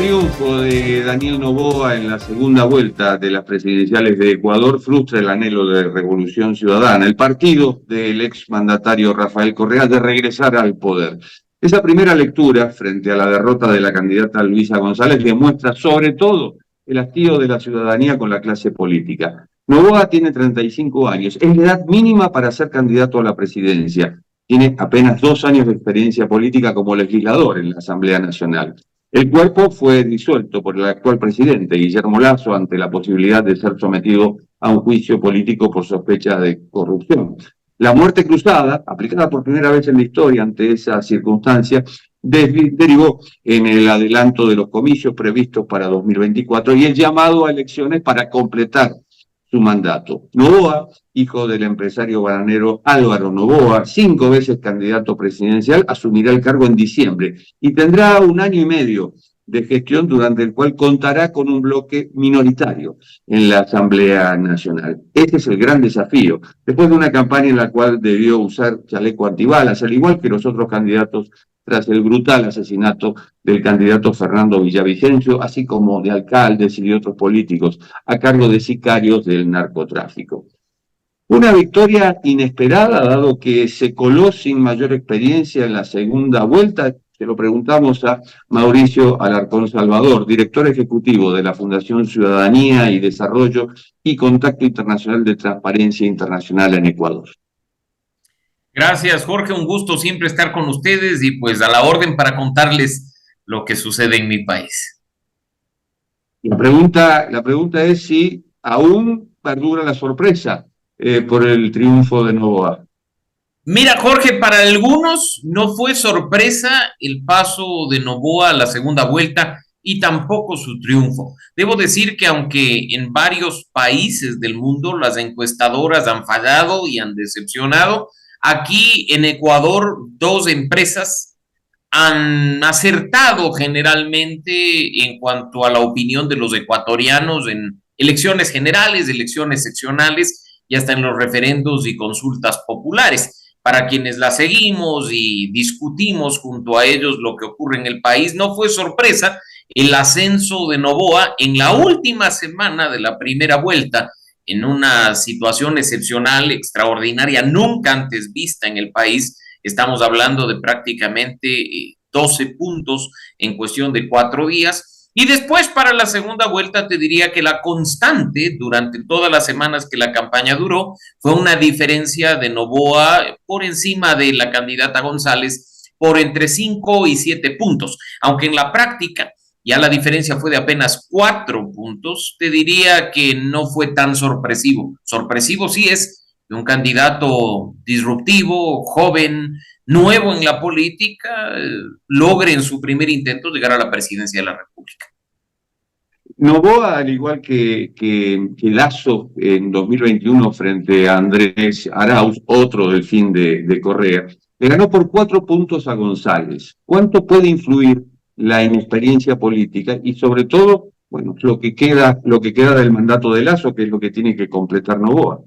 triunfo de Daniel Noboa en la segunda vuelta de las presidenciales de Ecuador frustra el anhelo de Revolución Ciudadana, el partido del exmandatario Rafael Correa, de regresar al poder. Esa primera lectura, frente a la derrota de la candidata Luisa González, demuestra sobre todo el hastío de la ciudadanía con la clase política. Noboa tiene 35 años, es la edad mínima para ser candidato a la presidencia. Tiene apenas 2 años de experiencia política como legislador en la Asamblea Nacional. El cuerpo fue disuelto por el actual presidente, Guillermo Lasso, ante la posibilidad de ser sometido a un juicio político por sospecha de corrupción. La muerte cruzada, aplicada por primera vez en la historia ante esa circunstancia, derivó en el adelanto de los comicios previstos para 2024 y el llamado a elecciones para completar su mandato. Noboa, hijo del empresario bananero Álvaro Noboa, 5 veces candidato presidencial, asumirá el cargo en diciembre y tendrá 1 año y medio de gestión durante el cual contará con un bloque minoritario en la Asamblea Nacional. Este es el gran desafío, después de una campaña en la cual debió usar chaleco antibalas, al igual que los otros candidatos, tras el brutal asesinato del candidato Fernando Villavicencio, así como de alcaldes y de otros políticos a cargo de sicarios del narcotráfico. Una victoria inesperada, dado que se coló sin mayor experiencia en la segunda vuelta. Se lo preguntamos a Mauricio Alarcón Salvador, director ejecutivo de la Fundación Ciudadanía y Desarrollo y Contacto Internacional de Transparencia Internacional en Ecuador. Gracias, Jorge, un gusto siempre estar con ustedes y pues a la orden para contarles lo que sucede en mi país. La pregunta es si aún perdura la sorpresa por el triunfo de Noboa. Mira, Jorge, para algunos no fue sorpresa el paso de Noboa a la segunda vuelta y tampoco su triunfo. Debo decir que aunque en varios países del mundo las encuestadoras han fallado y han decepcionado, aquí en Ecuador 2 empresas han acertado generalmente en cuanto a la opinión de los ecuatorianos en elecciones generales, elecciones seccionales y hasta en los referendos y consultas populares. Para quienes la seguimos y discutimos junto a ellos lo que ocurre en el país, no fue sorpresa el ascenso de Noboa en la última semana de la primera vuelta, en una situación excepcional, extraordinaria, nunca antes vista en el país. Estamos hablando de prácticamente 12 puntos en cuestión de 4 días. Y después, para la segunda vuelta, te diría que la constante durante todas las semanas que la campaña duró fue una diferencia de Noboa por encima de la candidata González por entre 5 y 7 puntos. Aunque en la práctica ya la diferencia fue de apenas 4 puntos, te diría que no fue tan sorpresivo. Sorpresivo sí es de un candidato disruptivo, joven, nuevo en la política, logre en su primer intento llegar a la presidencia de la República. Noboa, al igual que Lasso en 2021 frente a Andrés Arauz, otro delfín de Correa, le ganó por 4 puntos a González. ¿Cuánto puede influir la inexperiencia política y sobre todo, bueno, lo que queda del mandato de Lasso, que es lo que tiene que completar Noboa?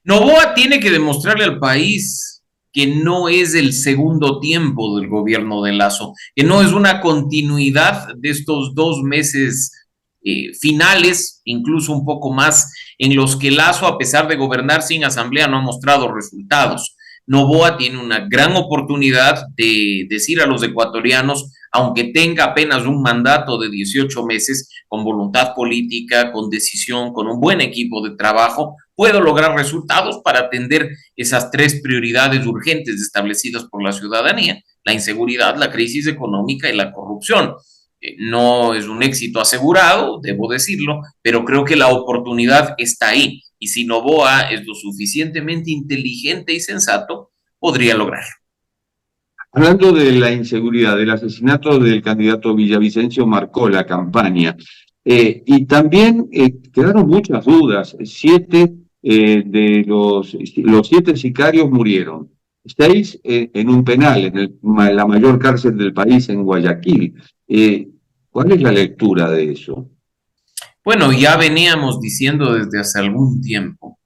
Noboa tiene que demostrarle al país que no es el segundo tiempo del gobierno de Lasso, que no es una continuidad de estos 2 meses finales, incluso un poco más, en los que Lasso, a pesar de gobernar sin asamblea, no ha mostrado resultados. Noboa tiene una gran oportunidad de decir a los ecuatorianos, aunque tenga apenas un mandato de 18 meses, con voluntad política, con decisión, con un buen equipo de trabajo, puedo lograr resultados para atender esas 3 prioridades urgentes establecidas por la ciudadanía: la inseguridad, la crisis económica y la corrupción. No es un éxito asegurado, debo decirlo, pero creo que la oportunidad está ahí. Y si Noboa es lo suficientemente inteligente y sensato, podría lograrlo. Hablando de la inseguridad, del asesinato del candidato Villavicencio marcó la campaña. Y también quedaron muchas dudas. 7 de los 7 sicarios murieron. 6 en un penal, en la mayor cárcel del país, en Guayaquil. ¿Cuál es la lectura de eso? Bueno, ya veníamos diciendo desde hace algún tiempo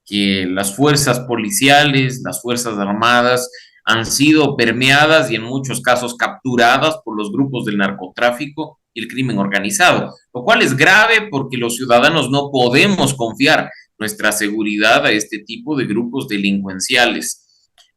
que las fuerzas policiales, las fuerzas armadas han sido permeadas y en muchos casos capturadas por los grupos del narcotráfico y el crimen organizado, lo cual es grave porque los ciudadanos no podemos confiar nuestra seguridad a este tipo de grupos delincuenciales.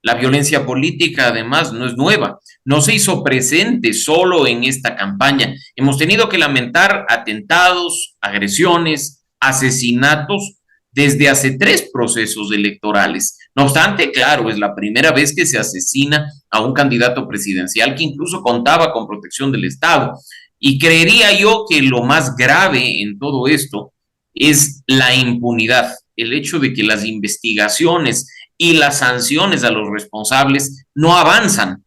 La violencia política, además, no es nueva, no se hizo presente solo en esta campaña. Hemos tenido que lamentar atentados, agresiones, asesinatos desde hace 3 procesos electorales. No obstante, claro, es la primera vez que se asesina a un candidato presidencial que incluso contaba con protección del Estado. Y creería yo que lo más grave en todo esto es la impunidad, el hecho de que las investigaciones y las sanciones a los responsables no avanzan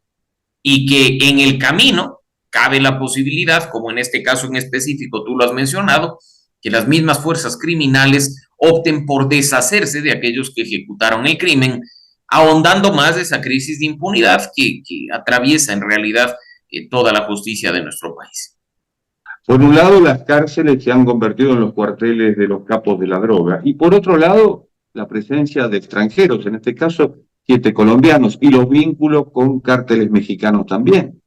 y que en el camino cabe la posibilidad, como en este caso en específico tú lo has mencionado, que las mismas fuerzas criminales opten por deshacerse de aquellos que ejecutaron el crimen, ahondando más esa crisis de impunidad que atraviesa en realidad toda la justicia de nuestro país. Por un lado, las cárceles se han convertido en los cuarteles de los capos de la droga, y por otro lado, la presencia de extranjeros, en este caso 7 colombianos, y los vínculos con cárteles mexicanos también.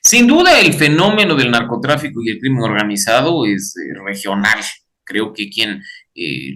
Sin duda, el fenómeno del narcotráfico y el crimen organizado es regional. Creo que quien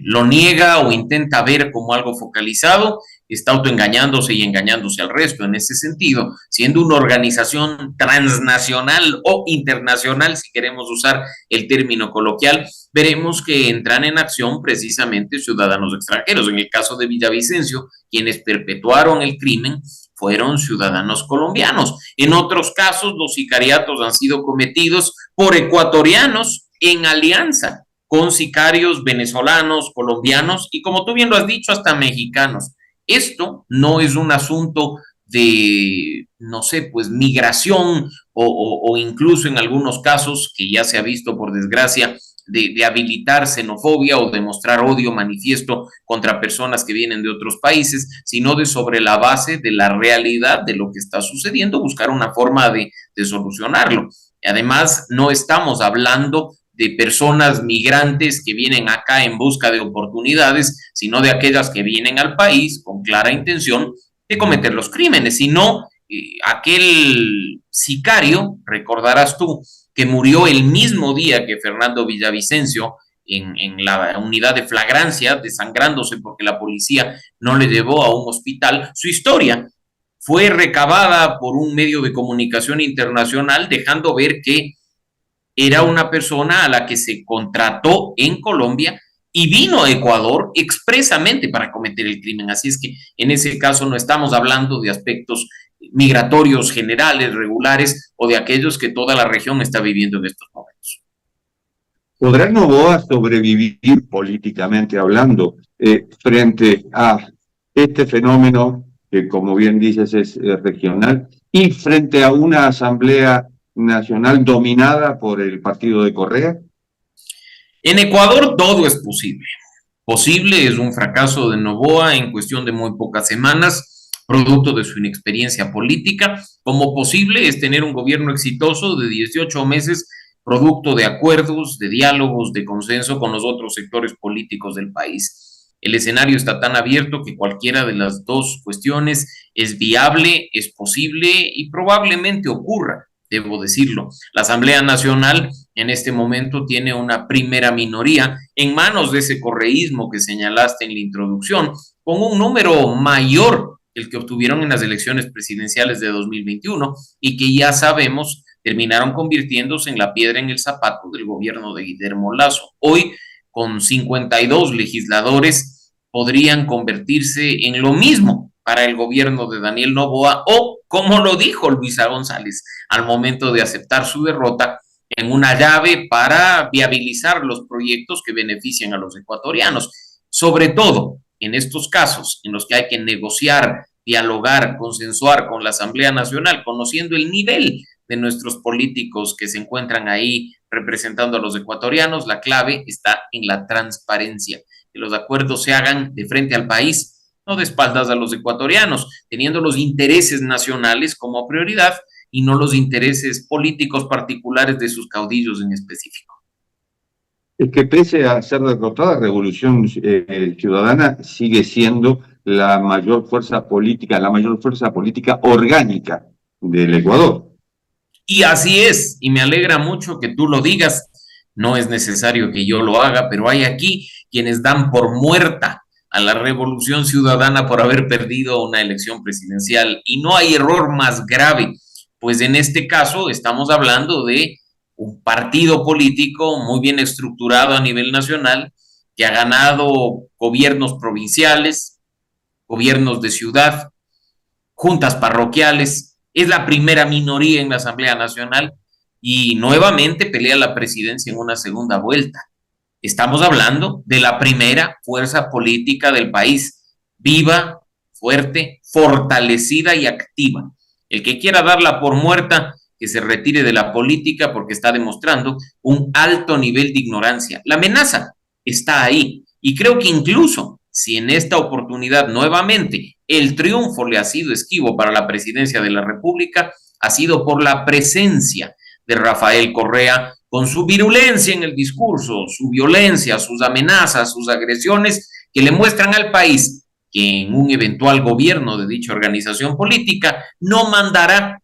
lo niega o intenta ver como algo focalizado está autoengañándose y engañándose al resto. En ese sentido, siendo una organización transnacional o internacional, si queremos usar el término coloquial, veremos que entran en acción precisamente ciudadanos extranjeros. En el caso de Villavicencio, quienes perpetuaron el crimen fueron ciudadanos colombianos. En otros casos, los sicariatos han sido cometidos por ecuatorianos en alianza con sicarios venezolanos, colombianos y, como tú bien lo has dicho, hasta mexicanos. Esto no es un asunto de, no sé, pues migración o incluso en algunos casos que ya se ha visto, por desgracia, de habilitar xenofobia o demostrar odio manifiesto contra personas que vienen de otros países, sino de sobre la base de la realidad de lo que está sucediendo, buscar una forma de solucionarlo. Además, no estamos hablando de personas migrantes que vienen acá en busca de oportunidades, sino de aquellas que vienen al país con clara intención de cometer los crímenes, sino aquel sicario, recordarás tú, que murió el mismo día que Fernando Villavicencio en la unidad de flagrancia, desangrándose porque la policía no le llevó a un hospital. Su historia fue recabada por un medio de comunicación internacional, dejando ver que era una persona a la que se contrató en Colombia y vino a Ecuador expresamente para cometer el crimen. Así es que en ese caso no estamos hablando de aspectos migratorios generales, regulares, o de aquellos que toda la región está viviendo en estos momentos. ¿Podrá Noboa sobrevivir políticamente hablando frente a este fenómeno que, como bien dices, es regional, y frente a una asamblea nacional dominada por el partido de Correa? En Ecuador todo es posible. Posible es un fracaso de Noboa en cuestión de muy pocas semanas, producto de su inexperiencia política, como posible es tener un gobierno exitoso de 18 meses, producto de acuerdos, de diálogos, de consenso con los otros sectores políticos del país. El escenario está tan abierto que cualquiera de las dos cuestiones es viable, es posible y probablemente ocurra, debo decirlo. La Asamblea Nacional en este momento tiene una primera minoría en manos de ese correísmo que señalaste en la introducción, con un número mayor el que obtuvieron en las elecciones presidenciales de 2021 y que ya sabemos terminaron convirtiéndose en la piedra en el zapato del gobierno de Guillermo Lasso. Hoy, con 52 legisladores, podrían convertirse en lo mismo para el gobierno de Daniel Noboa o, como lo dijo Luisa González al momento de aceptar su derrota, en una llave para viabilizar los proyectos que benefician a los ecuatorianos. Sobre todo en estos casos en los que hay que negociar, dialogar, consensuar con la Asamblea Nacional, conociendo el nivel de nuestros políticos que se encuentran ahí representando a los ecuatorianos, la clave está en la transparencia, que los acuerdos se hagan de frente al país, no de espaldas a los ecuatorianos, teniendo los intereses nacionales como prioridad y no los intereses políticos particulares de sus caudillos en específico. Es que pese a ser derrotada, Revolución Ciudadana sigue siendo la mayor fuerza política orgánica del Ecuador. Y así es, y me alegra mucho que tú lo digas. No es necesario que yo lo haga, pero hay aquí quienes dan por muerta a la Revolución Ciudadana por haber perdido una elección presidencial. Y no hay error más grave, pues en este caso estamos hablando de un partido político muy bien estructurado a nivel nacional que ha ganado gobiernos provinciales, gobiernos de ciudad, juntas parroquiales, es la primera minoría en la Asamblea Nacional y nuevamente pelea la presidencia en una segunda vuelta. Estamos hablando de la primera fuerza política del país, viva, fuerte, fortalecida y activa. El que quiera darla por muerta, que se retire de la política porque está demostrando un alto nivel de ignorancia. La amenaza está ahí y creo que incluso si en esta oportunidad nuevamente el triunfo le ha sido esquivo para la presidencia de la República, ha sido por la presencia de Rafael Correa con su virulencia en el discurso, su violencia, sus amenazas, sus agresiones que le muestran al país que en un eventual gobierno de dicha organización política no mandará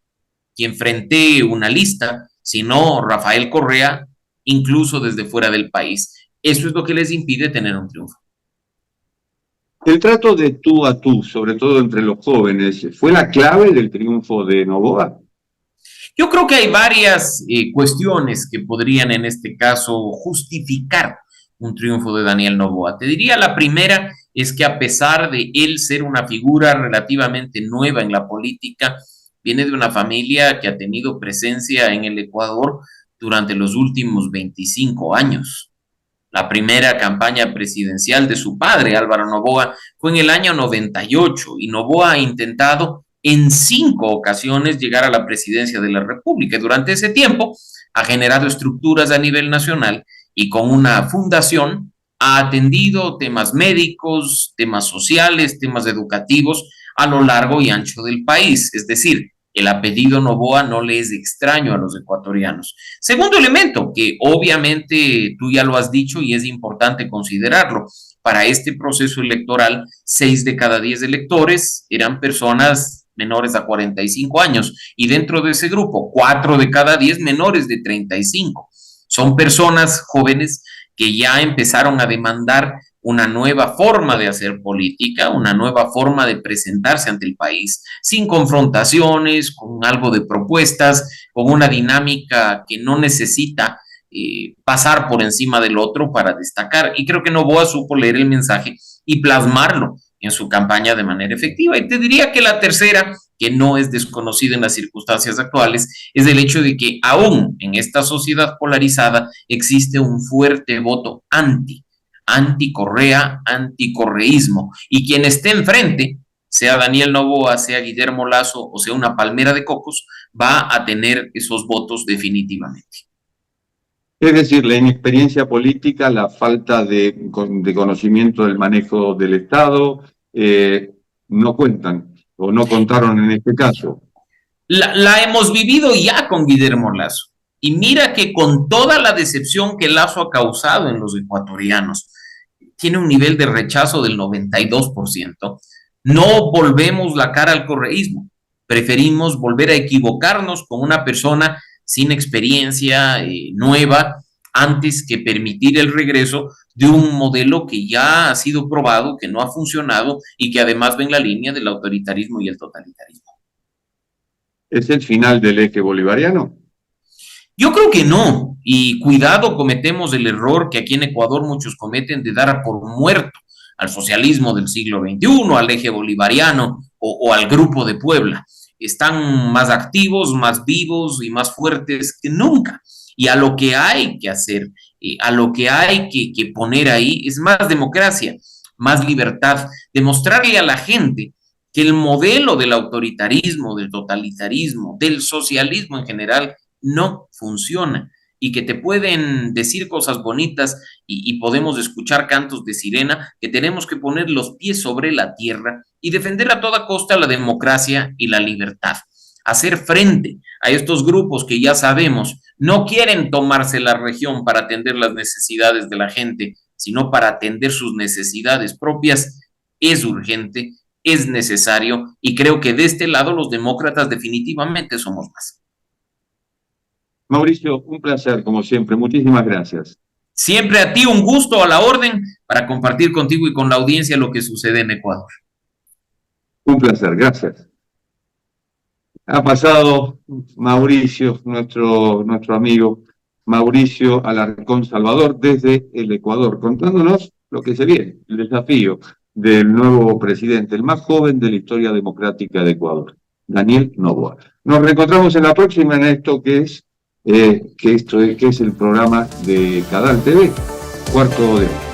quien frente una lista, sino Rafael Correa, incluso desde fuera del país. Eso es lo que les impide tener un triunfo. El trato de tú a tú, sobre todo entre los jóvenes, ¿fue la clave del triunfo de Noboa? Yo creo que hay varias cuestiones que podrían en este caso justificar un triunfo de Daniel Noboa. Te diría la primera es que a pesar de él ser una figura relativamente nueva en la política, viene de una familia que ha tenido presencia en el Ecuador durante los últimos 25 años. La primera campaña presidencial de su padre, Álvaro Noboa, fue en el año 98 y Noboa ha intentado en 5 ocasiones llegar a la presidencia de la República. Durante ese tiempo ha generado estructuras a nivel nacional y con una fundación ha atendido temas médicos, temas sociales, temas educativos a lo largo y ancho del país. Es decir, el apellido Noboa no le es extraño a los ecuatorianos. Segundo elemento, que obviamente tú ya lo has dicho y es importante considerarlo, para este proceso electoral, 6 de cada 10 electores eran personas menores a 45 años y dentro de ese grupo, 4 de cada 10 menores de 35. Son personas jóvenes que ya empezaron a demandar una nueva forma de hacer política, una nueva forma de presentarse ante el país, sin confrontaciones, con algo de propuestas, con una dinámica que no necesita pasar por encima del otro para destacar. Y creo que Noboa supo leer el mensaje y plasmarlo en su campaña de manera efectiva. Y te diría que la tercera, que no es desconocida en las circunstancias actuales, es el hecho de que aún en esta sociedad polarizada existe un fuerte voto anti-Correa, anticorreísmo, y quien esté enfrente, sea Daniel Noboa, sea Guillermo Lasso o sea una palmera de cocos, va a tener esos votos definitivamente. Es decir, la inexperiencia política, la falta de conocimiento del manejo del Estado, no cuentan o no contaron en este caso. La hemos vivido ya con Guillermo Lasso. Y mira que con toda la decepción que Lasso ha causado en los ecuatorianos, tiene un nivel de rechazo del 92%. No volvemos la cara al correísmo. Preferimos volver a equivocarnos con una persona sin experiencia nueva antes que permitir el regreso de un modelo que ya ha sido probado, que no ha funcionado y que además va en la línea del autoritarismo y el totalitarismo. ¿Es el final del eje bolivariano? Yo creo que no, y cuidado, cometemos el error que aquí en Ecuador muchos cometen de dar por muerto al socialismo del siglo XXI, al eje bolivariano o al grupo de Puebla. Están más activos, más vivos y más fuertes que nunca. Y a lo que hay que hacer, a lo que hay que poner ahí es más democracia, más libertad, demostrarle a la gente que el modelo del autoritarismo, del totalitarismo, del socialismo en general, no funciona y que te pueden decir cosas bonitas y podemos escuchar cantos de sirena, que tenemos que poner los pies sobre la tierra y defender a toda costa la democracia y la libertad. Hacer frente a estos grupos que ya sabemos no quieren tomarse la región para atender las necesidades de la gente, sino para atender sus necesidades propias, es urgente, es necesario y creo que de este lado los demócratas definitivamente somos más. Mauricio, un placer, como siempre. Muchísimas gracias. Siempre a ti un gusto, a la orden, para compartir contigo y con la audiencia lo que sucede en Ecuador. Un placer, gracias. Ha pasado Mauricio, nuestro amigo Mauricio Alarcón Salvador, desde el Ecuador, contándonos lo que se viene, el desafío del nuevo presidente, el más joven de la historia democrática de Ecuador, Daniel Noboa. Nos reencontramos en la próxima en esto que es el programa de Cadal TV, Cuarto de Hora.